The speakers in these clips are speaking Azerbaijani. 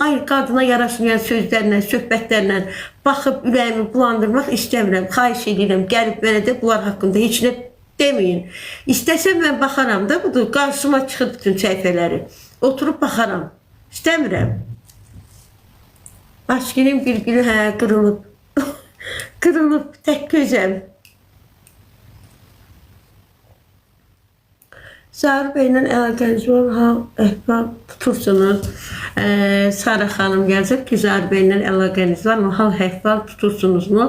Ay, qadına yaraşmayan sözlərlə, söhbətlərlə baxıb ürəyimi bulandırmaq istəmirəm. Xahiş edirəm, gəlib mənə də bunlar haqqında heç nə deməyin. İstəsəm mən baxaram da, budur, qarşıma çıxıb bütün səhifələri. Oturub baxaram. İstəmirəm. Başqinin bir günü qırılıb. Qırılıb, tək gözəm. Zahir bəylə əlaqəniz var, əhval tutursunuz. Sara xanım yazır ki, Zahir bəylə əlaqəniz var mı? Hal əhval tutursunuz mu?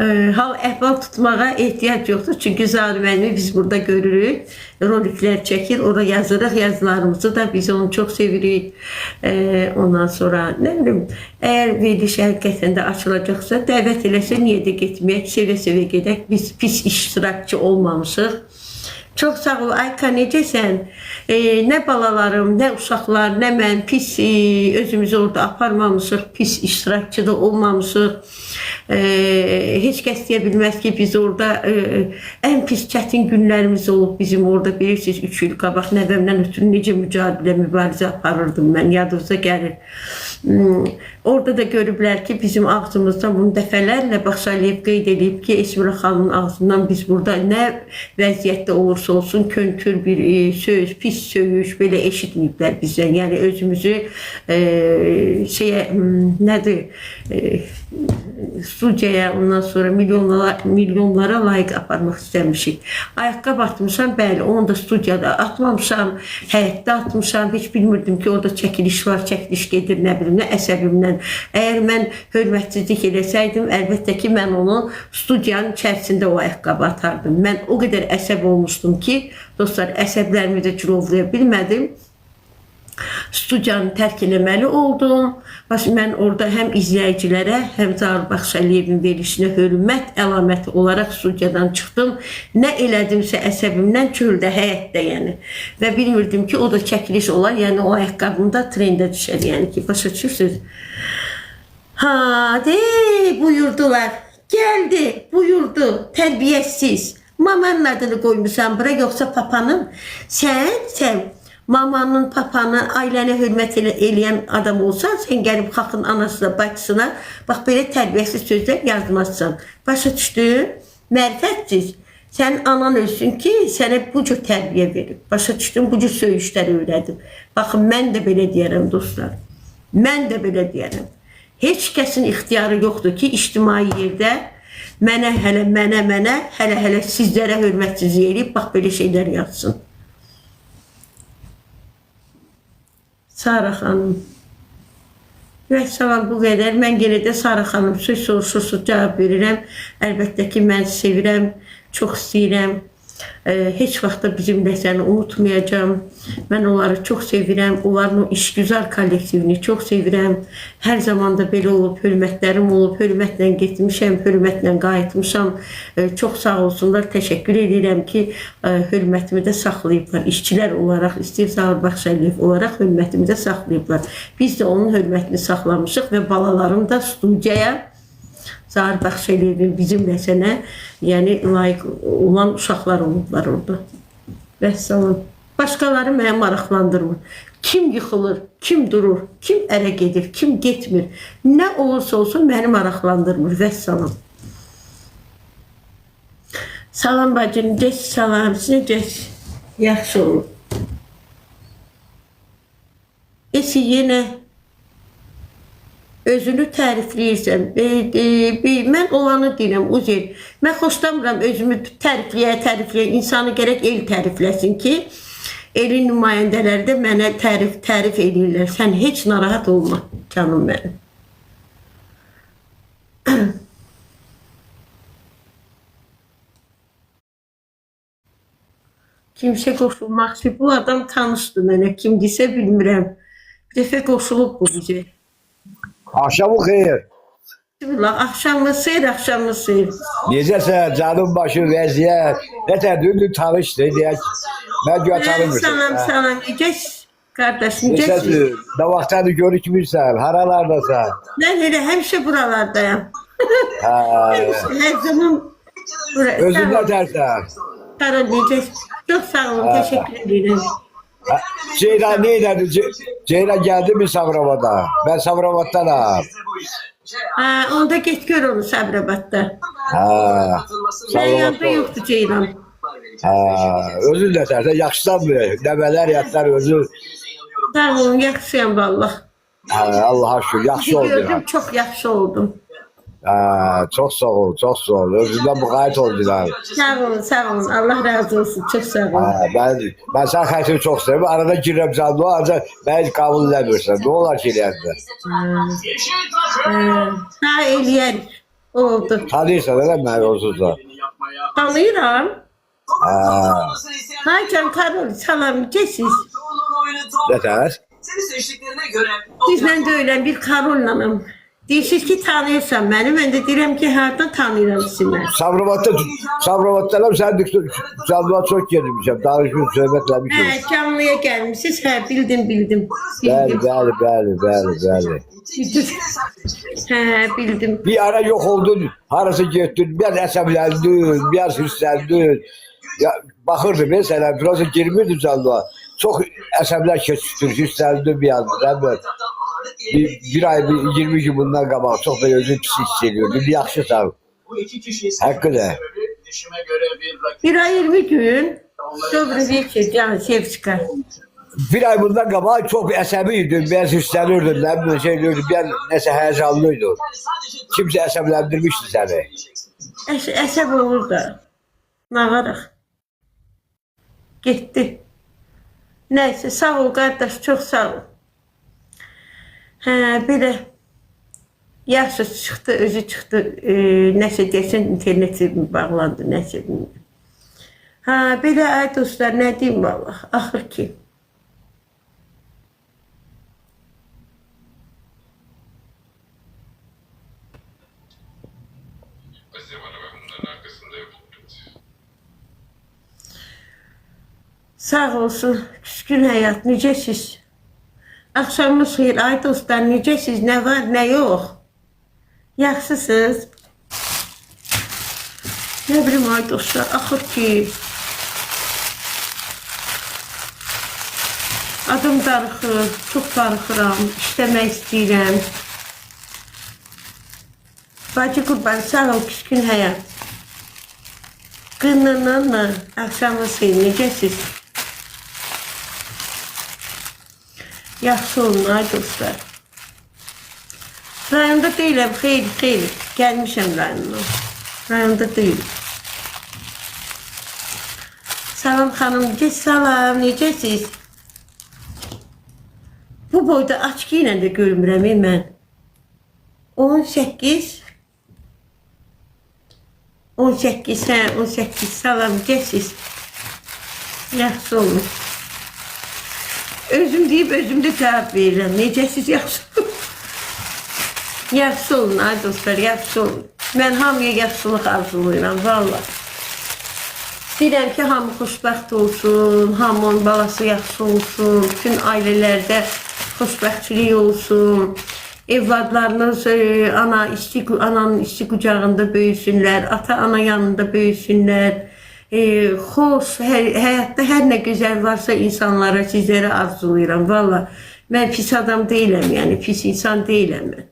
Hal əhval tutmağa ehtiyac yoxdur. Çünki Zahir bəyini biz burada görürük. Roliklər çəkir, orada yazırıq yazılarımızı da. Biz onu çox sevirik. Ondan sonra, nə bilim, əgər veriliş həqiqətən də açılacaqsa, dəvət eləsə, niyə də getməyək, sevə-sevə gedək. Biz pis iştirakçı olmamışıq. Çox sağ ol, Ayka, necəsən? Nə balalarım, nə uşaqlar, nə mən pis özümüzü orada aparmamışıq, pis iştirakçı da olmamışıq. Heç kəs deyə bilməz ki, biz orada ən pis çətin günlərimiz olub bizim orada, bilirsiniz, 3 il qabaq nəvəmdən ötürü necə mübarizə aparırdım mən, yadınıza gəlir. Orada da görüblər ki, bizim ağzımızdan bunu dəfələrlə Baxşaliyev qeyd edib ki, Esmira xanımın ağzından biz burada nə vəziyyətdə olursa olsun könkür bir söz, pis söyüş belə eşitməyiblər bizdən. Yəni özümüzü nədir, studiyaya, ondan sonra milyonlara layiq aparmaq istəmişik. Ayaqqabı atmışam, bəli, onu da studiyada atmamışam, həyətdə atmışam, heç bilmirdim ki, orada çəkiliş var, çəkiliş gedir, nə bilim, nə əsəbimdən. Əgər mən hörmətsizlik eləsəydim, əlbəttə ki, mən onu studiyanın içərisində o ayaqqabı atardım. Mən o qədər əsəb olmuşdum ki, dostlar, əsəblərimi də cilovlaya bilmədim. Studiyanı tərk eləməli oldum. Mən orada həm izləyicilərə, həm Zahir Baxşaliyevin verilişinə hörmət əlaməti olaraq studiyadan çıxdım. Nə elədimsə əsəbimdən çöldə, həyətdə, yəni. Və bilmirdim ki, o da çəkiliş olar, yəni o ayaqqabımda trendə düşər, yəni ki, başa düşürsünüz. Buyurdular, gəldi, buyurdu, tərbiyəsiz. Mamanın adını qoymuşsan bura, yoxsa papanın? Sən mamanın, papanın, ailənə hörmət eləyən adam olsan, sən gəlib xalqın anasına, bacısına, bax, belə tərbiyəsiz sözlər yazmazsan. Başa düşdün? Mərifətsiz. Sənin anan ölsün ki, sənə bu cür tərbiyə verib. Başa düşdün? Bu cür söyüşləri öyrədim. Baxın, mən də belə deyərəm, dostlar. Mən də belə deyərəm. Heç kəsin ixtiyarı yoxdur ki, ictimai yerdə mənə, hələ sizlərə hörmətsizlik eləyib, bax, belə şeylər yazsın. Sara xanım. Vəssalam, bu qədər. Mən yenə də Sara xanım söz soruşursunuz, cavab verirəm. Əlbəttə ki, mən sevirəm, çox istəyirəm. Heç vaxt da bizimlə səni unutmayacağım. Mən onları çox sevirəm. Onların o işgüzar kollektivini çox sevirəm. Hər zaman da belə olub, hörmətlərim olub. Hörmətlə getmişəm, hörmətlə qayıtmışam. Çox sağ olsunlar. Təşəkkür edirəm ki, hörmətimi də saxlayıblar. İşçilər olaraq, istəyir Zahir Baxşaliyev olaraq hörmətimi də saxlayıblar. Biz də onun hörmətini saxlamışıq və balalarım da studiyaya Zahir Baxşaliyevin bizimlə sənə, yəni layiq olan uşaqlar olublar orada. Vəssalam. Başqaları mənə maraqlandırmır. Kim yıxılır, kim durur, kim ərə gedir, kim getmir. Nə olursa olsun məni maraqlandırmır. Vəssalam. Salam bacım, geç salam. Sizə geç. Yaxşı olur. Yenə özünü tərifləyirsən. Mən olanı deyirəm, Uzel. Mən xoşlamıram özümü tərifləyə. İnsanı gərək el tərifləsin ki, elin nümayəndələri də mənə tərif edirlər. Sən heç narahat olma, canım mənim. Kimsə qoşulmaq üçün. Bu adam tanışdı mənə. Kimdirsə bilmirəm. Bir dəfə qoşulub bu bizə. Akşamı xeyir. Axşamınız xeyir, axşamınız xeyir. Necəsən, canım başı, vəziyyət? Nətər, dün tanışdı, deyək. Mən güya tanımırsan. Salam, necəs qardaşım, necəs? Necəsin, nə vaxtdadır görükmürsən, haralardasan? Mən elə həmişə buralardayım. Hər zaman Özün nətərsən? Sara, necəs? Çox sağ olun, təşəkkür edirəm. Ceylan neylədi? Ceylan geldi mi Sabravada? Ben Sabravad'danam. Ha, onda get gör onu Sabirabadda. Ha, Mən yanında Sabravad'da. yoxdur Ceylan. Ha, özün de dersen yaxşıdanmı? Nəbələr yatlar özü. Sağ olun, yaxşıyam vallah. Ha, Allah'a şükür, yaxşı Sizi oldu. gördüm, çox yaxşı oldum. Ha, çok sağ ol, çok sağ ol. Özünden mukayyet oldular. Sağ olun, sağ olun. Allah razı olsun. Çok sağ olun. Ha, ben sen xətrini çok seviyorum. Arada girəm canlı, ancaq beni kabul edemiyorsan. Ne olar ki eləyəndə? Ha, eləyər. Oldu. Tanıyırsan öyle mi beni onsuz da? Tanıyıram. Ha, Haycan Karol, salam, necəsiz? ne tər? Seni seçtiklerine göre Sizlə də öylən bir Karollanım. Deyirsiniz ki, tanıyırsan məni. Mən də deyirəm ki, hardan tanıyıram sizi mən. Sabravad'dan sen canlığa çok gelmişim. Danışmış, söhbətləmişim. Hə, canlıya gəlmişsiniz. Hə, bildim. Bəli, bəli. Hə, bildim. Bir ara yok oldun, harası getdin, biraz əsəbləndin, biraz hissləndin. Ya, baxırdım ben sənə, biraz girmirdim canlığa. Çok əsəblər keçmişdir, hissləndin bir anda. Bir ay, 20 gün bundan qabaq çok da özüm pis hiss ediyordum. Yaxşısan. bu iki kişi Hakkı da. dişime göre bir rakip. Bir ay 20 gün. Sonra bir şey, can Sevçika. Bir ay bundan qabaq çok əsəbiydim, biraz hisslənirdim, nə bileyim şey diyordum, bir nəsə həyəcanlıydım. Kimsə əsəbləndirmişdi səni. Əsəb olur da. Nə varıq? Getdi. Nəysə, sağ ol qardaş, çox sağ ol. Hə, belə yaxşı çıxdı, özü çıxdı. Nəsə deyəsən, interneti bağlandı, nəsə bilmirəm. Hə, belə ay dostlar, nə deyim valla, axır ki. Sağ olsun, küskün həyat, necəsiz? Axşamınız xeyir, ay dostlar, necəsiz? Nə var, nə yox? Yaxşısınız? Nə bilim, ay dostlar, axır ki. Adım darıxır, çox darıxıram, işləmək istəyirəm. Bacı qurban, sağ ol, küskün həyat. Qınınınla, axşamınız xeyir, necəsiz? Yaxşı olun, ay dostlar. Rayonda deyiləm, xeyli. Gəlmişəm rayonuna. Rayonda deyiləm. Salam xanım, salam, necəsiz? Bu boyda açki ilə də görmürəm mən. 18. 18, hə, 18, salam, necəsiz? Yaxşı olun. Özüm deyib, özüm də cavab verirəm. Necəsiz, yaxşı olun. Yaxşı olun, ay dostlar, yaxşı olun. Mən hamıya yaxşılıq arzulayıram, valla. Deyirəm ki, hamı xoşbəxt olsun, hamının balası yaxşı olsun, bütün ailələrdə xoşbəxtçilik olsun. Evladlarınız ananın isti qucağında böyüsünlər, ata-ana yanında böyüsünlər. Xoş, həyatda hər nə gözəl varsa insanlara, sizlərə arzulayıram. Valla, mən pis adam deyiləm, yəni pis insan deyiləm mən.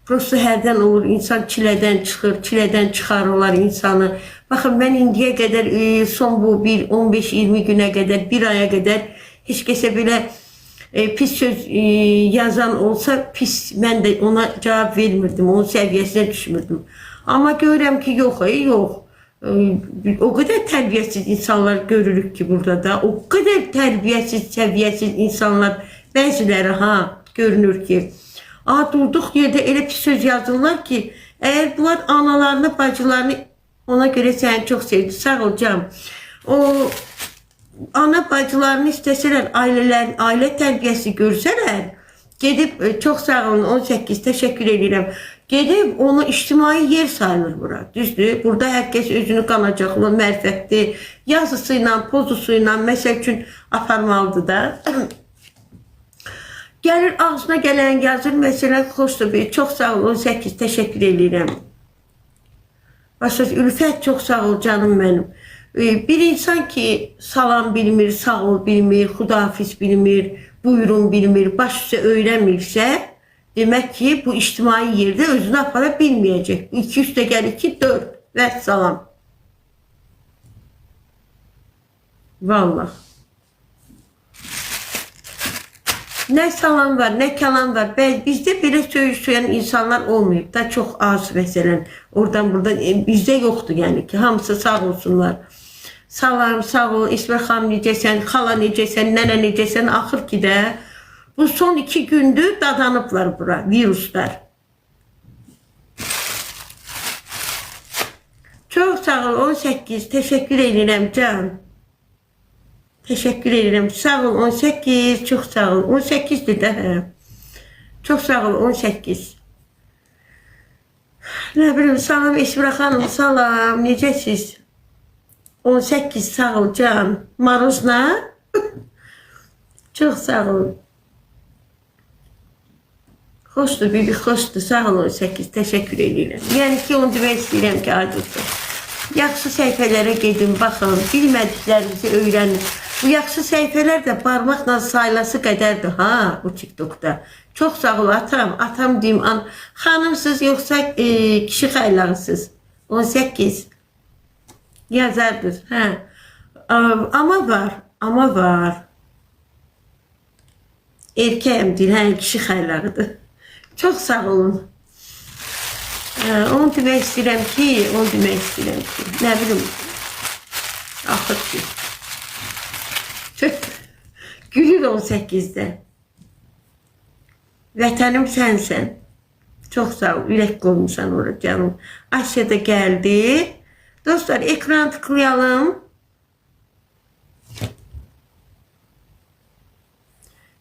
Prosto hərdən olur, insan çilədən çıxır, çilədən çıxarırlar insanı. Baxın, mən indiyə qədər, son bu 15-20 günə qədər, bir aya qədər heç kəsə belə pis söz yazan olsa, pis, mən də ona cavab vermirdim, onun səviyyəsinə düşmürdüm. Amma görürəm ki, yox, yox. O qədər tərbiyəsiz insanlar görürük ki burada da, o qədər tərbiyəsiz, səviyyəsiz insanlar bəziləri görünür ki, durduq yerdə elə pis söz yazırlar ki, əgər bunlar analarını, bacılarını, ona görə səni çox sevdi, sağ ol canım. O ana bacılarını istəsələr, ailə tərbiyəsi görsələr, gedib, çox sağ olun, 18, təşəkkür edirəm. Gedib onu ictimai yer sayılır bura, düzdür? Burada hər kəs özünü qanacaqlı, mərfətli, yazısı ilə, pozusu ilə, məsəl üçün aparmalıdır da. Gəlir, ağzına gələn yazır, məsələn, xoşdur, çox sağ ol, 18, təşəkkür edirəm. Başqa, Ülfət, çox sağ ol, canım mənim. Bir insan ki salam bilmir, sağ ol bilmir, xudahafiz bilmir, buyurun bilmir, baş üstə öyrənmirsə, demək ki, bu ictimai yerdə özünü apara bilməyəcək. 2 üstə gəlir 2, 4 və salam. Vallahi. Nə salam var, nə kalam var. Bizdə belə söyüşən insanlar olmayıb da, çox az məsələn. Oradan buradan bizdə yoxdur yəni ki, hamısı sağ olsunlar. Salam, sağ ol, İsmət xanım necəsən, xala necəsən, nənə necəsən, axır ki də bu son 2 gündür dadanıblar bura, viruslar. Çox sağ ol, 18, təşəkkür edirəm can. Teşekkür ederim. Sağ ol 18. Çok sağ ol. 18'di də. Çok sağ ol 18. Ne bileyim salam Esmira xanım salam. Necəsiz? 18 sağ ol can. Maruzna. Çok sağ ol. Xoşdur bibi xoşdur. Sağ ol 18. Teşekkür ederim. Yəni ki onu demək istəyirəm ki acıqdır. Yaxşı səhifələrə gedin, baxın, bilmədiklərinizi öyrənin. Bu yaxşı səhifələr də parmaqla sayılası qədərdir ha bu TikTokda. Çox sağ ol atam, atam deyim, xanımsız yoxsa kişi xaylağısız. 18 yazardır. Hə. Ama var. Erkəyimdir, hə, kişi xaylağıdır. Çox sağ olun. Onu demək istəyirəm ki, nə bilim, axır ki. Gülür 18'də. Vətənim sənsən. Çox sağ ol, ürək qoymuşsan orada canım. Asya da gəldi. Dostlar, ekran tıklayalım.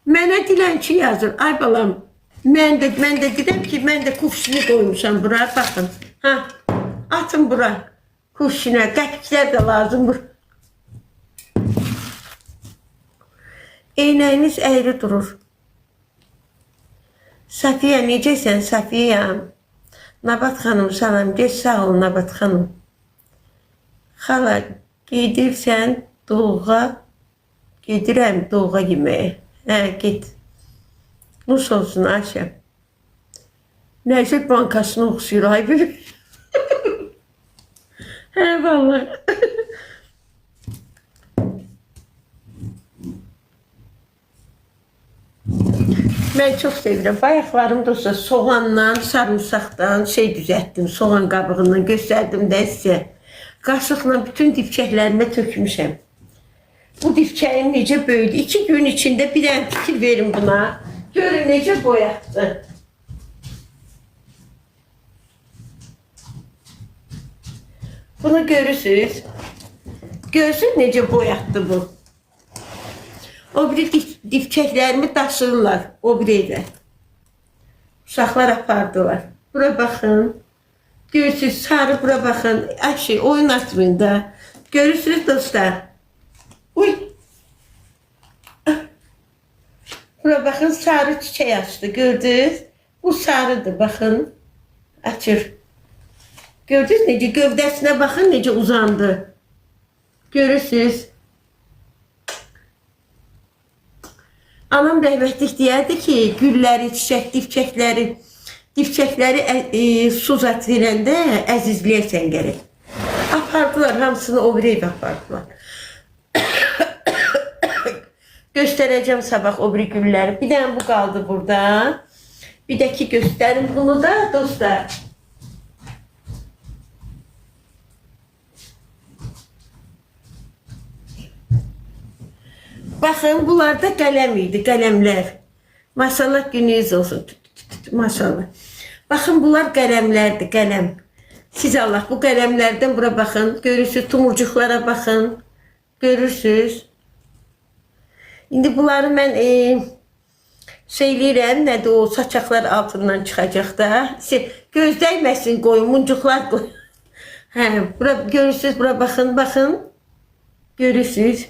Mənə dilənçi yazır. Ay balam, mən də deyirəm ki, mən də kufşini qoymuşam bura, baxın. Ha, atın bura. Kufşinə, qəpiklər də lazım bura. Eynəyiniz əyri durur. Safiyə, necəsən Safiyəm? Nabat xanım, salam, geç sağ ol Nabat xanım. Xala, gedirsən doğuğa, gedirəm doğuğa yeməyə. Hə, get. Nus olsun Ayşə. Nəzir bankasını oxşuyur, ay bilir. Hə, vallahi. Mən çox sevirəm. Bayaqlarım dostlar soğanla, sarımsaqdan düzəltdim, soğan qabığından göstərdim də sizə. Qaşıqla bütün dipçəklərimə tökmüşəm. Bu dipçəyim necə böyüdü. 2 gün içində bir dənə fikir verin buna. Görün necə boyatdı. Bunu görürsünüz. Görsün necə boyatdı bu. O biri dipçəklərimi daşırırlar, o biri evə. Uşaqlar apardılar. Bura baxın. Görürsünüz, sarı bura baxın. Ayşe, oyun atmayın da. Görürsünüz dostlar. Uy. Bura baxın, sarı çiçək açdı, gördünüz? Bu sarıdır, baxın. Açır. Gördünüz necə? Gövdəsinə baxın, necə uzandı. Görürsünüz? Anam rəhmətlik deyərdi ki, gülləri, çiçək, dipçəkləri su zat verəndə əzizləyəsən gərək. Apardılar, hamısını o bir evə apardılar. Göstərəcəm sabah o bir gülləri. Bir dənə bu qaldı burada. Bir də ki göstərim bunu da dostlar. Baxın, bunlar da qələm idi, qələmlər. Maşallah gününüz olsun. Maşallah. Baxın, bunlar qələmlərdir, qələm. Siz Allah, bu qələmlərdən bura baxın. Görürsünüz, tumurcuqlara baxın. Görürsünüz. İndi bunları mən söyləyirəm, nədir o saçaqlar altından çıxacaq da. Gözdəyməsin qoyun, muncuqlar qoyun. Hə, bura görürsünüz, bura baxın, baxın. Görürsünüz.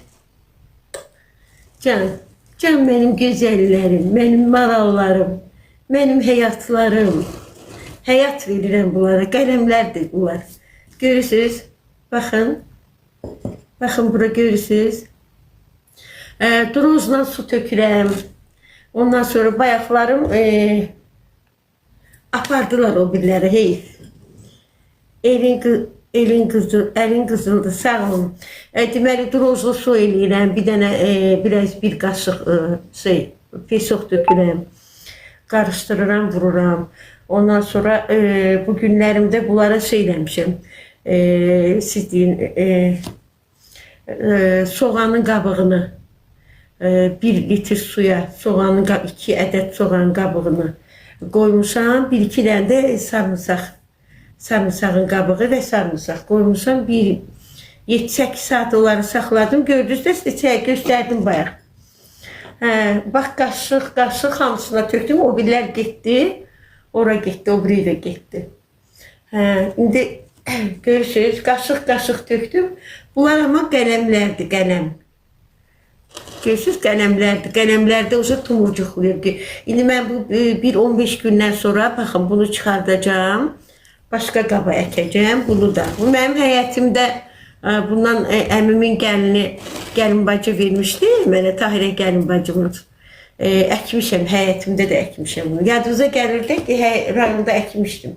Can mənim gözəllərim, mənim marallarım, mənim həyatlarım. Həyat verirəm bunlara, qələmlərdir bunlar. Görürsünüz, baxın. Baxın, bura görürsünüz. Drozla su tökürəm. Ondan sonra bayaqlarım apardılar o birləri, heyf. Elin qızıldı, sağ olun. Deməli, drozlu su eləyirəm. Bir dənə, bir qaşıq pesok tökürəm. Qarışdırıram, vururam. Ondan sonra bu günlərimdə bunlara eləmişəm. Siz deyin, soğanın qabığını 1 litr suya, 2 ədəd soğanın qabığını qoymuşam. 1-2 dənə də sarımsağın qabığı və sarımsaq qoymuşam. 7-8 saat onları saxladım. Gördünüz də sizə göstərdim bayaq. Bax, qaşıq hamısına tökdüm. O birlər getdi. Ora getdi, o biri də getdi. İndi görürsünüz, qaşıq tökdüm. Bunlar amma qələmlərdir, qələm. Görürsünüz, qələmlərdir. Qələmlərdə uzun tumurcuqlayır ki. İndi mən bu 1-15 gündən sonra, baxın, bunu çıxardacağım. Başqa qaba əkəcəm, bunu da. Bu mənim həyətimdə, bundan əmimin gəlin bacı vermişdi. Mənə Tahirə gəlin bacımız. Əkmişəm, həyətimdə də əkmişəm bunu. Yadınıza gəlirdi ki, rayonda əkmişdim.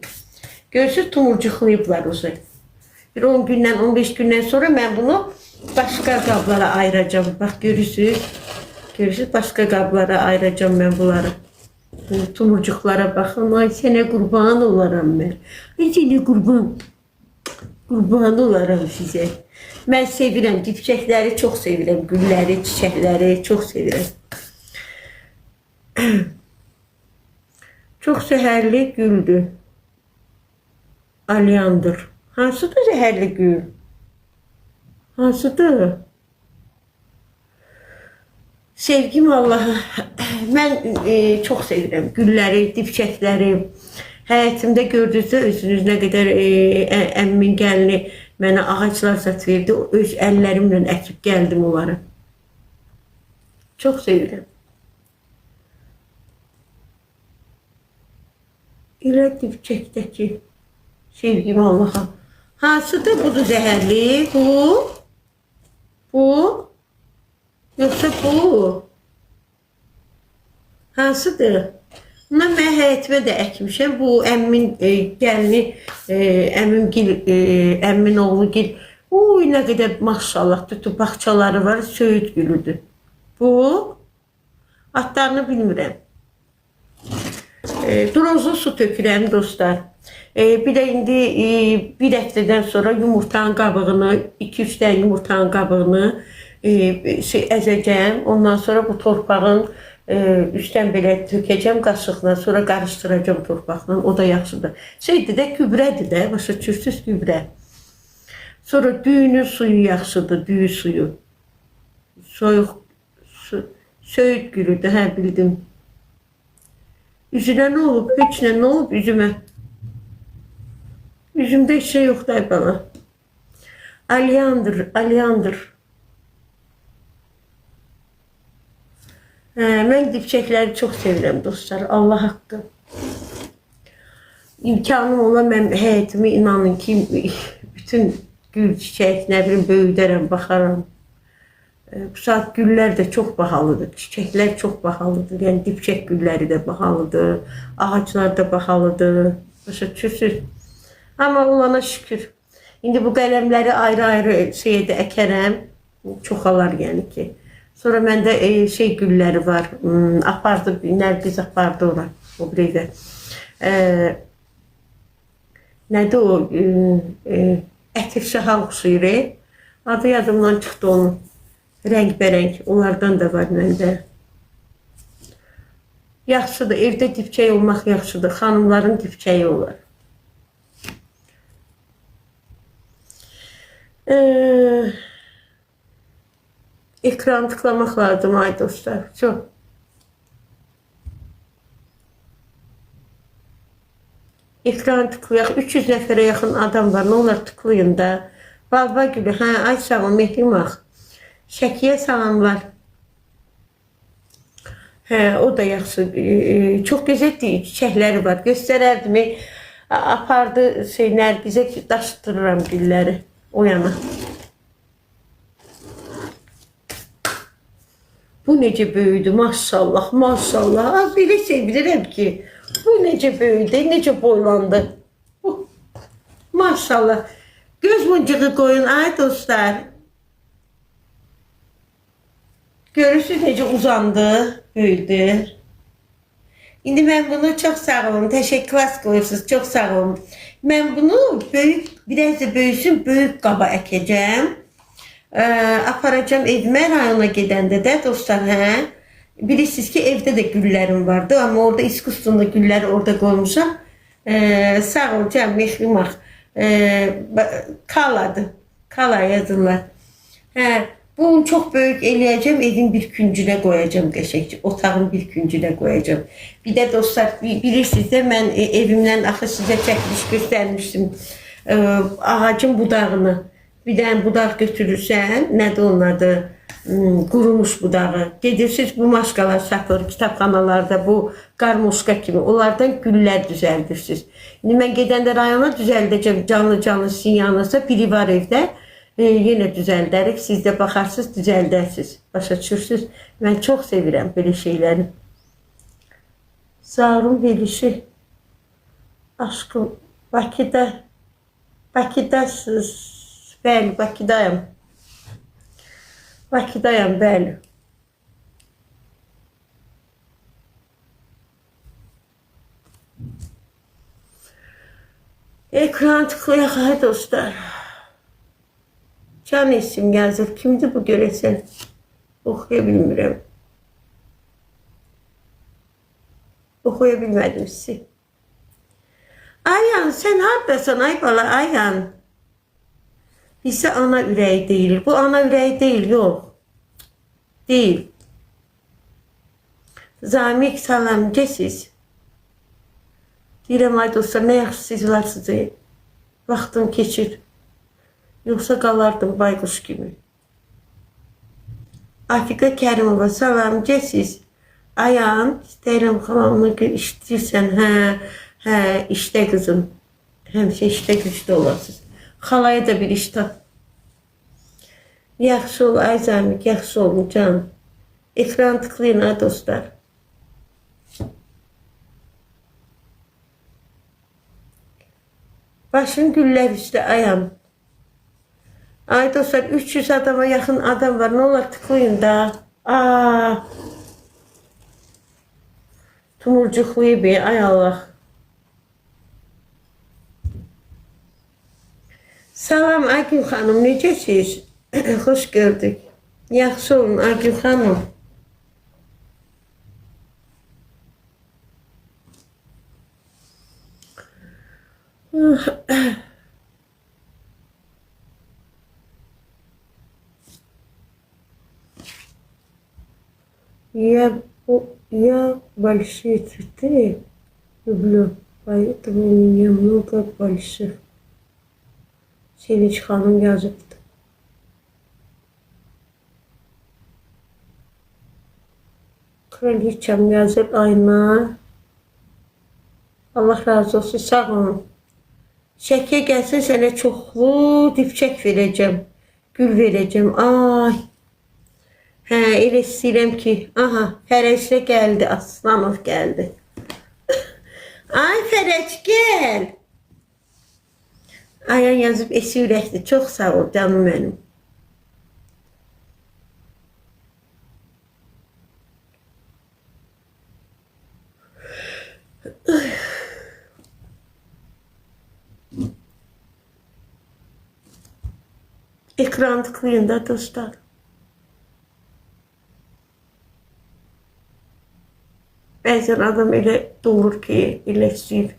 Görürsünüz, tumurcuqlayıblar uzun. Bir 10 gündən, 15 gündən sonra mən bunu başqa qablara ayıracağım. Bax, görürsünüz. Görürsünüz, başqa qablara ayıracağım mən bunları. Tumurcuqlara baxın. Ay, sənə qurban olaram mən. Ay, sənə qurban olaram sizə. Mən sevirəm, dibçəkləri çox sevirəm. Gülləri, çiçəkləri çox sevirəm. Çox zəhərli güldür. Alyandır. Hansıdır zəhərli gül? Hansıdır? Sevgim Allah'a. Mən çox sevirəm gülləri, dibçəkləri. Həyətimdə gördünüzsə, özünüz nə qədər əmmin gəlini mənə ağaclar zat verdi. Öz əllərimlə əkib gəldim onları. Çox sevirəm. Elə dibçəkdəki sevgim Allah'a. Hansıdır? Budur zəhərli. Bu. Yoxsa bu. Hansıdır? Bundan mən həyətimə də əkmişəm. Bu əmmin gəlini, əmmin oğlu gil. Uy, nə qədər maşallah tutub bağçaları var. Söyüd gülüdür. Bu. Adlarını bilmirəm. Drozlu su tökürəm dostlar. Bir də indi bir həftədən sonra yumurtanın qabığını, 2-3 dənə yumurtanın qabığını əzəcəm. Ondan sonra bu torpağın üstdən belə tökəcəm qaşıqla, sonra qarışdıracam torpaqla. O da yaxşıdır. Şeydir də, gübrədir də, başa düşürsüz, gübrə. Sonra düyünün suyu yaxşıdır, düyü suyu. Soyuq, söyüd gülüdür, hə, bildim. Üzünə nə olub? Heç nə olub üzümə? Üzümdə heç şey yoxdur ay bana. Alyandır. Mən dibçəkləri çox sevirəm dostlar. Allah haqqı. İmkanım olan mən həyətimi inanın ki, bütün gül, çiçək, nə bilim, böyüdərəm, baxaram. Bu saat güllər də çox bahalıdır, çiçəklər çox bahalıdır. Yəni dibçək gülləri də bahalıdır, ağaclar da bahalıdır. Başa düşürsünüz? Amma olana şükür. İndi bu qələmləri ayrı-ayrı şeydə əkərəm. Çoxalar yəni ki. Sonra məndə gülləri var. Apardı, Nərgiz apardı ora. O bireydə. Nədir o? Ətirşaha oxşuyur. Adı yadımdan çıxdı onun. Rəng-bərəng. Onlardan da var məndə. Yaxşıdır. Evdə dibçək olmaq yaxşıdır. Xanımların dibçəyi olar. Ekranı tıklamaq lazım ay dostlar. Çox. Ekranı tıklayaq. 300 nəfərə yaxın adam var. Nə olar tıklayın da. Balba gülü. Hə, ay sağ ol, Mehrimaq. Şəkiyə salamlar. Hə, o da yaxşı. Çox gözəl çiçəkləri var. Göstərərdim. Apardı Nərgizə daşıtdırıram gülləri. O yana. Bu necə böyüdü, maşallah, maşallah. Az belə sevinirəm ki, bu necə böyüdü, necə boylandı. Maşallah. Göz muncuğu koyun ay dostlar. Görürsünüz necə uzandı, büyüdü. İndi mən bunu çox sağ olun, təşəkkürlər qoyursunuz, çox sağ olun. Mən bunu böyük, biraz da böyüsün, böyük qaba əkəcəm. Aparacağım evimə rayona gedəndə də dostlar, hə? Bilirsiniz ki, evdə də güllərim vardı, amma orada iskustunda gülləri orada qoymuşam. Sağ ol, canım, mehrimaq. Kaladı, kala yazırlar. Hə, bunu çox böyük eləyəcəm, evin bir küncünə qoyacağım qəşəkcə, otağın bir küncünə qoyacağım. Bir də dostlar, bilirsiniz də mən evimdən axı sizə çəkiliş göstərmişdim ağacın budağını. Bir dənə budaq götürürsən, nədir onun adı? Qurumuş budağı. Gedirsiniz, bu maşqalar satılır kitabxanalarda, bu qarmoşka kimi. Onlardan güllər düzəldirsiniz. İndi mən gedəndə rayona düzəldəcəm, canlı sizin yanınızda biri var evdə. Yenə düzəldərik, siz də baxarsınız, düzəldərsiniz. Başa düşürsünüz. Mən çox sevirəm belə şeyləri. Zarun Velişi. Aşkım, Bakıdasınız. Bəli, Bakıdayım. Bakıdayım, bəli. Ekran tıklayaq, hay dostlar. Can isim yazır. Kimdir bu görəsən? Oxuya bilmirəm. Oxuya bilmədim sizi. Ayhan, sən haradasan ay bala, Ayhan? Bizə ana ürəyi deyilir. Bu ana ürəyi deyil, yox. Deyil. Zamik, salam, necəsiz? Deyirəm, ay dostlar, nə yaxşı siz varsınız? Vaxtım keçir. Yoxsa qalardım bayquş kimi. Afiqə Kərimova, salam, necəsiz? Ayhan, istəyirəm xalamını işləyirsən. Hə, işdə qızım. Həmişə işdə gücdə olasınız. Xalaya da bir iş tap. Yaxşı ol, ay Zamik, yaxşı olun, canım. Ekran tıklayın, ha dostlar. Başın güllər üstə, ayam. Ay dostlar, 300 adama yaxın adam var. Nə olar, tıklayın da. Tumurcuqluyu bir, ay Allah. Salam Aygün xanım, necəsiz? Xoş gördük. Yaxşı olun Aygün xanım. Я большие цветы люблю, поэтому у меня много больших. Sevinç Hanım yazıbdı. Kraliçem yazır Ayna. Allah razı olsun, sağ olun. Şəkiyə gəlsin, sənə çoxlu dipçək verəcəm. Gül verəcəm. Ay. Hə, elə istəyirəm ki, aha, Fərəclə gəldi, Aslanov gəldi. Ay Fərəc, gəl. Ayhan yazıb, esi ürəkli. Çox sağ ol, canım mənim. Ekran tıklayın da dostlar. Bəzən adam elə doğur ki, elə istəyir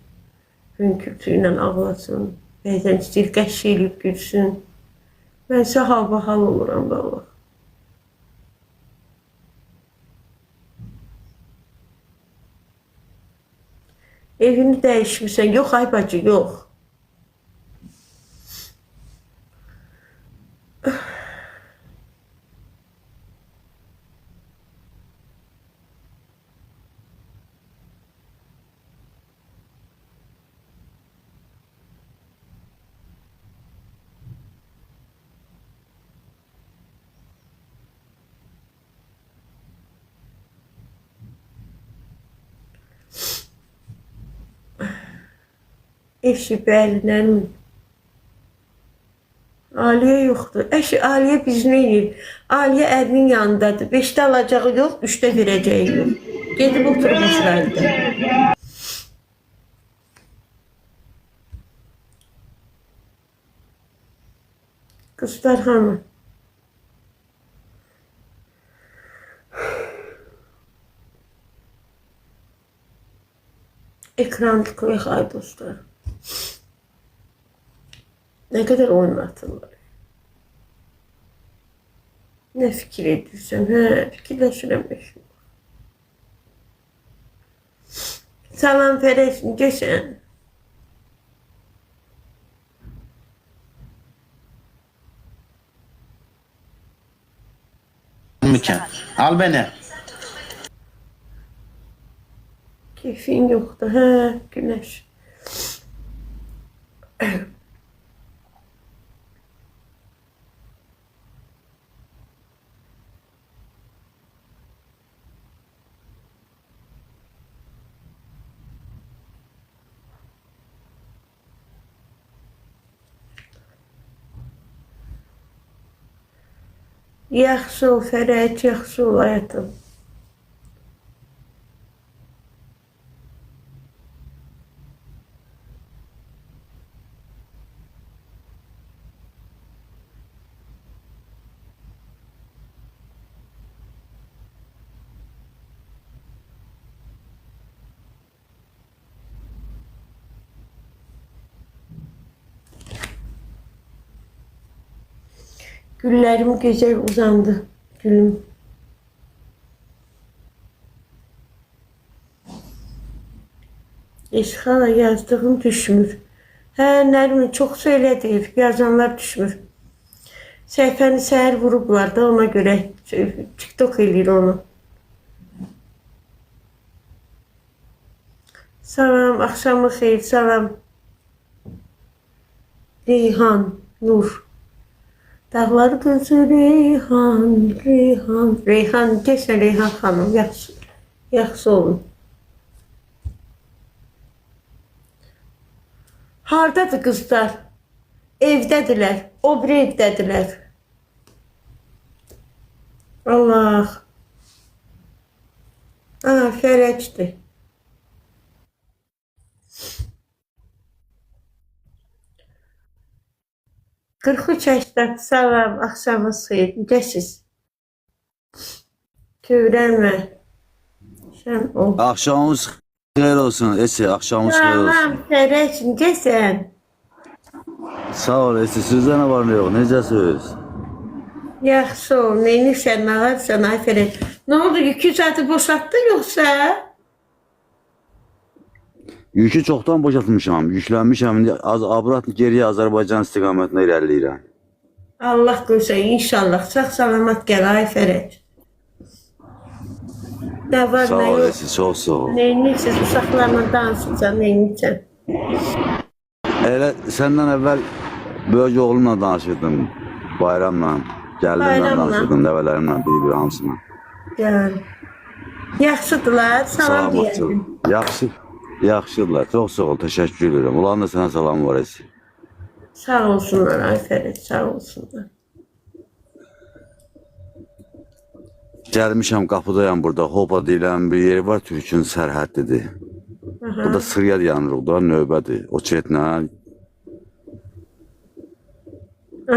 hönkürtü ilə ağlasın. Bəzən istəyir qəşş eləyib gülsün. Mən isə halbahal oluram valla. Evini dəyişmirsən. Yox ay bacı, yox. Eşi, bəli, Nərmin. Aliyə yoxdur. Əşi, Aliyə biz nə edir? Aliyə ərinin yanındadır. 5-də alacağı yox, 3-də verəcəyi yox. Gedib oturub İsraildə. Qızlar hamı. Ekran tıklayıq ay dostlar. Nə qədər oynatırlar. Nə fikir edirsən? Hə, fikirləşirəm. Salam Fərəz, necəsən? Mükemmel. Al beni. Keyfin yoxdur, hə, günəş. Yaxşı ol Fərəc, yaxşı ol həyatım. Güllerim güzel uzandı. Gülüm. Eşxala yazdığım düşmür. Hə, Nərmin çox söylədi. Yazanlar düşmür. Səhifəni səhər vurublar da ona görə. TikTok eləyir onu. Salam, axşamı xeyir, salam. Reyhan, Nur. Dağlar gözü Reyhan, Reyhan. Reyhan, geçən Reyhan xanım, yaxşı. Yaxşı olun. Hardadır qızlar? Evdədirlər, o bir evdədirlər. Allah. Aa, Fərəcdir. Qırxı çəkdət, salam, axşamınız xeyir, necəsiz? Kövrənmə. Sən ol. Akşamımız xeyir olsun Esi, akşamımız xeyir olsun. Salam, Fərəc, necəsən? Sağ ol Esi, sizdə nə var nə yox, necəsiz? Yaxşı ol, neynirsən, nə varsan, ay Fərəc? Nə oldu, yükü zadı boşaltdın yoxsa? Yükü çoxdan boşaltmışam, yüklənmişəm, indi abrat geriyə Azərbaycan istiqamətinə irəliləyirəm. Allah qoysa, inşallah, sağ salamat gəl, ay Fərəc. Nə var, Sağ nə ol yox? Esi, çox sağ ol. Neynirsən, uşaqlarla danışırsan, neynirsən? Elə Səndən əvvəl böyük oğlumla danışırdım, bayramla, gəlinimlə Bayramla. danışırdım, nəvələrimlə, bir hamısına. Yəni, yaxşıdırlar, salam deyəlim. Yaxşıdırlar, çox sağ ol, təşəkkür edirəm. Ulan da sənə salam var Esi. Sağ olsunlar, ay Fərəc, sağ olsunlar. Gəlmişəm, qapıdayam burada, Hopa deyilən bir yeri var, Türkün sərhəddidir. Burada Suriya yanırıq da, növbədir, o çetlə.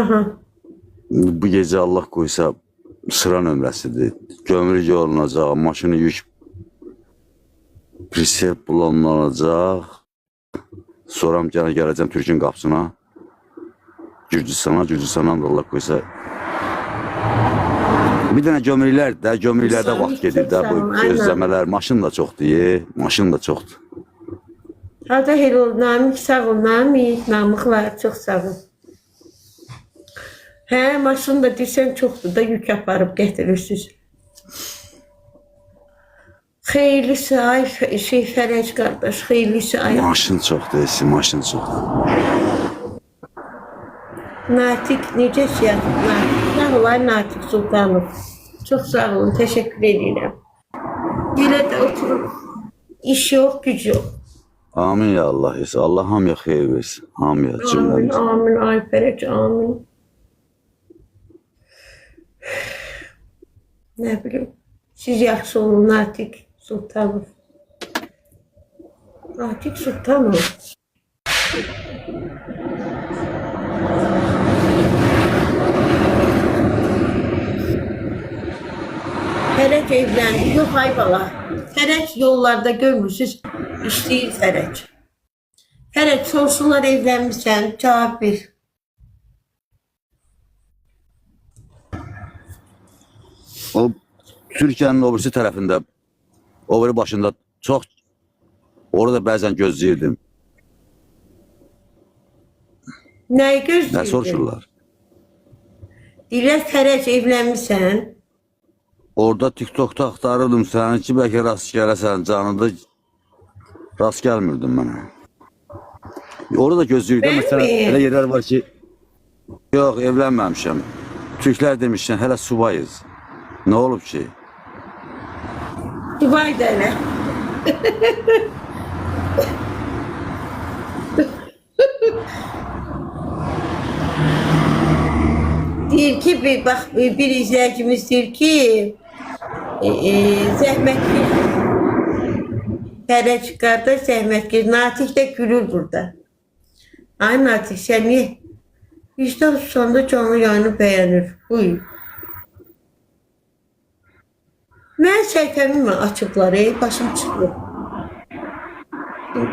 Aha. Bu gecə Allah qoysa sıra nömrəsidir. Gömrük olunacaq, maşını yük prisep bulanılacaq. Sonra gələcəm Türkün qapısına. Gürcüstandan da Allah qoysa. Bir dənə gömrüklərdə vaxt gedir də, bu gözləmələr. Maşın da çoxdur, maşın da çoxdur. Hadi hel ol, Namik sağ ol, Namik var, çox sağ ol. Hə, maşın da deyirsən çoxdur da, yük aparıb gətirirsiniz. Xeyirlisi, ay Fərəc qardaş, xeyirlisi, ay. Maşın çoxdur, maşın çoxdur. Natik, necəsən? Sağ ol, ay Natik Sultanov. Çox sağ olun, təşəkkür edirəm. Belə də oturub, iş yox, güc yox. Amin ya Allah. Allah hamıya xeyir versin. Hamıya Amin, cümləmiz. amin, Ayferec, amin. Ne bileyim. Siz yaxşı olun, Natik Sultanov. Natik Sultanov. Fərəc evləndi. Yox, ay bala. Fərəc yollarda görmürsünüz. İşləyir Fərəc. Fərəc, sorsunlar evlənmişsən, cavab ver. O Türkiye'nin o birisi tarafında, o biri başında çok, orada bazen gözləyirdim. Nəyi Ne gözləyirdin? soruşurlar? Deyirlər, Fərəc evlənmişsən. Orada TikTok'ta aktarırdım seni ki belki rast gələsən canında rast gelmirdim bana. Orada gözləyirdim. Ben Mesela mi? elə yerler var ki, yok evlenmemişim. Türkler demişler hele subayız. Ne olub ki? Dubayda elə. Deyir ki, bir izləyicimiz deyir ki, zəhmətli. Fərəc qardaş zəhmətli. Natik də gülür burada. Ay Natik, sən niyə? Vicdan susanda canlı yayını bəyənir. Buyur. Mən səhifəmi mi açıblar, başım çıxır.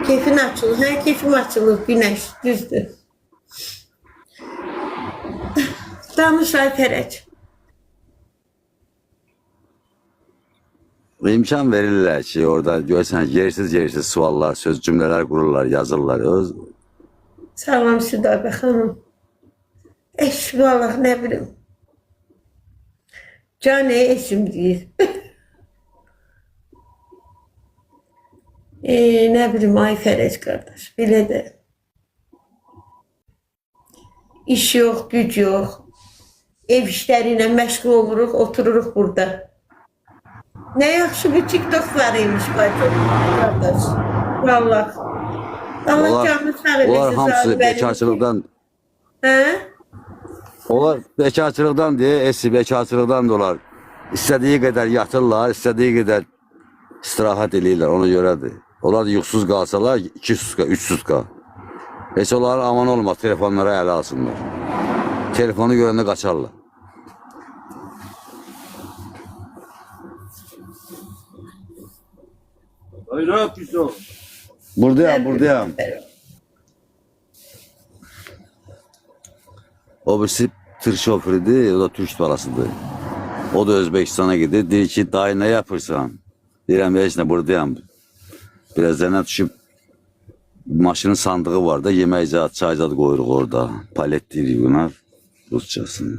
Keyfin açılır, hə, keyfim açılır, günəş, düzdür. Danış ay Fərəc. İmkan verirler ki orada görsen yersiz suallar, söz cümleler kururlar, yazırlar. Salam Südabə xanım. Vallahi nə bilim. Can esim deyir. Ne bileyim ay Fərəc qardaş, belə də. İş yok, güc yok. Ev işləriyle məşğul oluruq, otururuq burada. Ne yaxşı bir TikTok var imiş bacım, qardaş. Vallahi. Allah canını sağ eləsin. Onlar hamısı bekarçılıktan, Hə? onlar bekarçılıktan diye, bekarçılıktan dolar. İstediği kadar yatırlar, istediği kadar istirahat edirlər, ona görədir. Onlar da yuxsuz qalsalar 2 sutka, 3 sutka. Heç onların aman olmaz, telefonlara ələ alsınlar. Telefonu görəndə qaçarlar. Hayır, piso. Buradayım. O birisi tır şoförüdür, o da Türk balasıdır. O da Özbekistan'a gidiyor. Deyir ki, dayı ne yapırsan? Deyirəm, heç nə, buradayım. Birazdan düşüb, maşının sandığı var da, yemək zat, çay zat qoyuruq orada. Palet deyirik buna, Rusçasını.